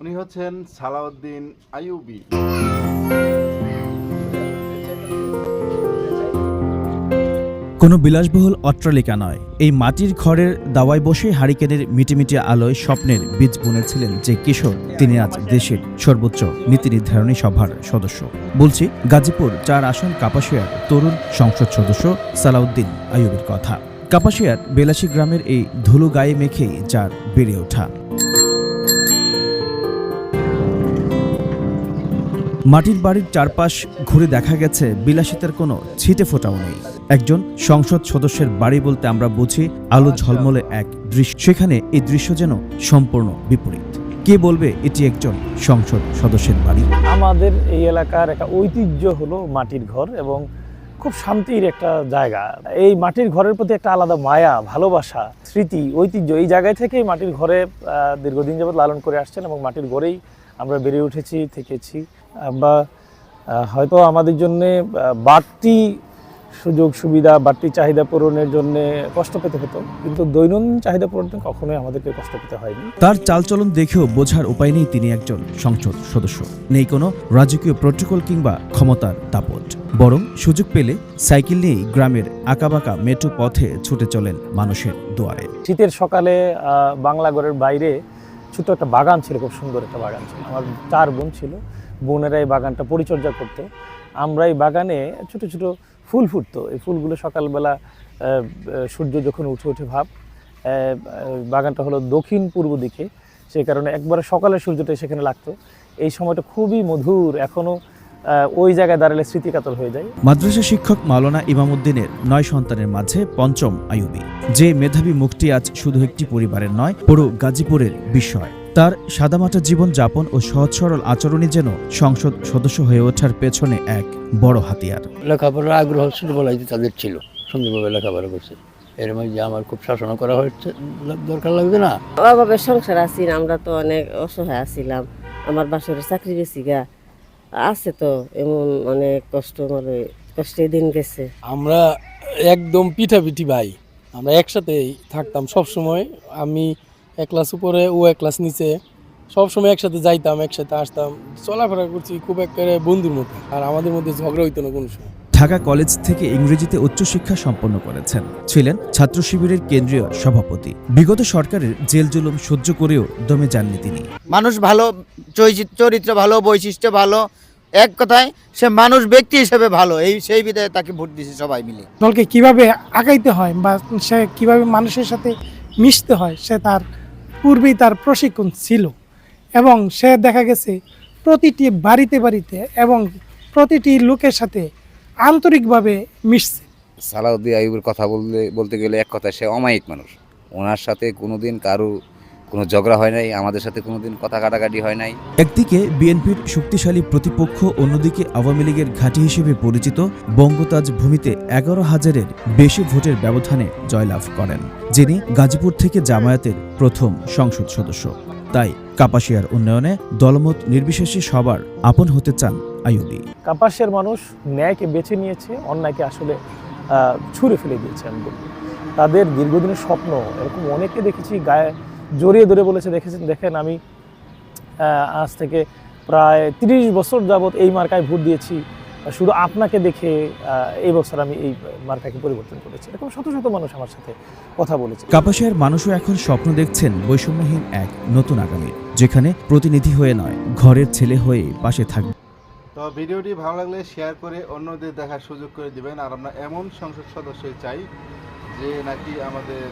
উনি হচ্ছেন সালাউদ্দিন আইয়ুবী। কোনো বিলাসবহুল অট্টালিকা নয়, এই মাটির ঘরের দাওয়ায় বসে হারিকেনের মিটিমিটি আলোয় স্বপ্নের বীজ বুনেছিলেন যে কিশোর, তিনি আজ দেশের সর্বোচ্চ নীতি নির্ধারণী সভার সদস্য। বলছি গাজীপুর ৪ আসন কাপাসিয়ার তরুণ সংসদ সদস্য সালাউদ্দিন আইয়ুবীর কথা। কাপাসিয়ার বেলাসী গ্রামের এই ধুলো গায়ে মেখেই যার বেড়ে ওঠা। মাটির বাড়ির চারপাশ ঘুরে দেখা গেছে বিলাসিতার কোনো ছিটে ফোটাও নেই। একজন সংসদ সদস্যের বাড়ি বলতে আমরা বুঝি আলো ঝলমলে এক দৃশ্য, সেখানে এই দৃশ্য যেন সম্পূর্ণ বিপরীত। কে বলবে এটি একজন সংসদ সদস্যের বাড়ি? আমাদের এই এলাকার একটা ঐতিহ্য হলো মাটির ঘর এবং খুব শান্তির একটা জায়গা। এই মাটির ঘরের প্রতি একটা আলাদা মায়া, ভালোবাসা, স্মৃতি, ঐতিহ্য এই জায়গায় থেকেই মাটির ঘরে দীর্ঘদিন যাবৎ লালন করে আসছেন এবং মাটির ঘরেই আমরা বেড়ে উঠেছি, থেকেছি। আমরা হয়তো আমাদের জন্যে বাড়তি সুযোগ সুবিধা, বাড়তি চাহিদা পূরণের জন্য কষ্ট পেতে হতো, কিন্তু দৈনন্দিন চাহিদা পূরণে কখনোই আমাদেরকে কষ্ট পেতে হয়নি। তার চালচলন দেখেও বোঝার উপায় নেই তিনি একজন সংসদ সদস্য। নেই কোনো রাজকীয় প্রোটোকল কিংবা ক্ষমতার দাপট, বরং সুযোগ পেলে সাইকেল নিয়েই গ্রামের আঁকাবাঁকা মেট্রো পথে ছুটে চলেন মানুষের দুয়ারে। শীতের সকালে বাংলাগড়ের বাইরে ছোট একটা বাগান ছিল, খুব সুন্দর একটা বাগান ছিল। আমার 4 বোন ছিল, বোনেরা এই বাগানটা পরিচর্যা করতো। আমরা এই বাগানে ছোট ছোট ফুল ফুটতো, এই ফুলগুলো সকালবেলা সূর্য যখন উঠে ভাব, বাগানটা হলো দক্ষিণ পূর্ব দিকে, সেই কারণে একবারে সকালের সূর্যটা সেখানে লাগতো। এই সময়টা খুবই মধুর, এখনও ওই জায়গায় দাঁড়ালে স্মৃতিকাতর হয়ে যায়। মাদ্রাসা শিক্ষক মাওলানা ইমামউদ্দিনের 9 সন্তানের মাঝে পঞ্চম আইয়ুবী, যে মেধাবী মুখটি আজ শুধু একটি পরিবারের নয়, পুরো গাজীপুরের বিষয়। তার সাদামাটা জীবন যাপন ও সহজ সরল আচরণই যেন সংসদ সদস্য হয়ে ওঠার পেছনে এক বড় হাতিয়ার। লেখাপড়ার আগ্রহ ছোটবেলায় তাদের ছিল, সুন্দরভাবে লেখাপড়া করছে। এর মধ্যে আমার খুব শাসন করা হচ্ছে, দরকার লাগবে না। অভাবে সংসার আছি, আমরা তো অনেক অসহায় আছিলাম। আমার বাসরের চাকরি গেছি গা, আছে তো এমন অনেক কষ্ট, মানে কষ্টে দিন গেছে। আমরা একদম পিঠাপিঠি ভাই, আমরা একসাথেই থাকতাম সব সময়। আমি 1 ক্লাস উপরে, ও 1 ক্লাস নিচে, সবসময় একসাথে যাইতাম, একসাথে আসতাম, চলাফেরা করছি খুব একেবারে বন্ধুর মতো। আর আমাদের মধ্যে ঝগড়া হইতো না কোনো সময়। ঢাকা কলেজ থেকে ইংরেজিতে উচ্চশিক্ষা সম্পন্ন করেছেন, ছিলেন ছাত্র শিবিরের কেন্দ্রীয় সভাপতি। বিগত সরকারের জেল জুলুম সহ্য করেও দমে যাননি তিনি। মানুষ ভালো, চরিত্র ভালো, বৈশিষ্ট্য ভালো, এক কথায় সে মানুষ ব্যক্তি হিসেবে ভালো, সেই বিধায় তাকে ভোট দিয়েছে সবাই মিলে। দলকে কিভাবে আগাইতে হয় বা সে কিভাবে মানুষের সাথে মিশতে হয়, সে তার পূর্বেই তার প্রশিক্ষণ ছিল এবং সে দেখা গেছে প্রতিটি বাড়িতে বাড়িতে এবং প্রতিটি লোকের সাথে আন্তরিকভাবে মিশছে। সালাউদ্দিন আইয়ুবের কথা বলতে গেলে এক কথা, সে অমায়িক মানুষ। ওনার সাথে কোনোদিন কোনো ঝগড়া হয় নাই, আমাদের সাথে কোনোদিন কথা কাটাকাটি হয় নাই। একদিকে বিএনপির শক্তিশালী প্রতিপক্ষ, অন্যদিকে আওয়ামী লীগের ঘাঁটি হিসেবে পরিচিত বঙ্গতাজ ভূমিতে 11,000-এর বেশি ভোটের ব্যবধানে জয়লাভ করেন যিনি গাজীপুর থেকে জামায়াতের প্রথম সংসদ সদস্য। তাই কাপাসিয়ার উন্নয়নে দলমত নির্বিশেষে সবার আপন হতে চান আইয়ুবী। কাপাসিয়ার মানুষ ন্যায়কে বেছে নিয়েছে, অন্যায়কে আসলে ছুঁড়ে ফেলে দিয়েছে। আমি বলব তাদের দীর্ঘদিনের স্বপ্ন, এরকম অনেকে দেখেছি গায়ে জড়িয়ে ধরে বলেছে, দেখেন আমি আজ থেকে প্রায় 30 বছর যাবৎ এই মার্কায় ভোট দিয়েছি, শুধু আপনাকে দেখে এই বছর আমি এই মার্কাকে পরিবর্তন করেছি। এরকম শত শত মানুষ আমার সাথে কথা বলেছে। কাপাসিয়ার মানুষও এখন স্বপ্ন দেখছেন বৈষম্যহীন এক নতুন আগামী, যেখানে প্রতিনিধি হয়ে নয়, ঘরের ছেলে হয়ে পাশে থাকবে। তো ভিডিওটি ভালো লাগলে শেয়ার করে অন্যদের দেখার সুযোগ করে দিবেন। আর আমরা এমন সংসদ সদস্যই চাই যে নাকি আমাদের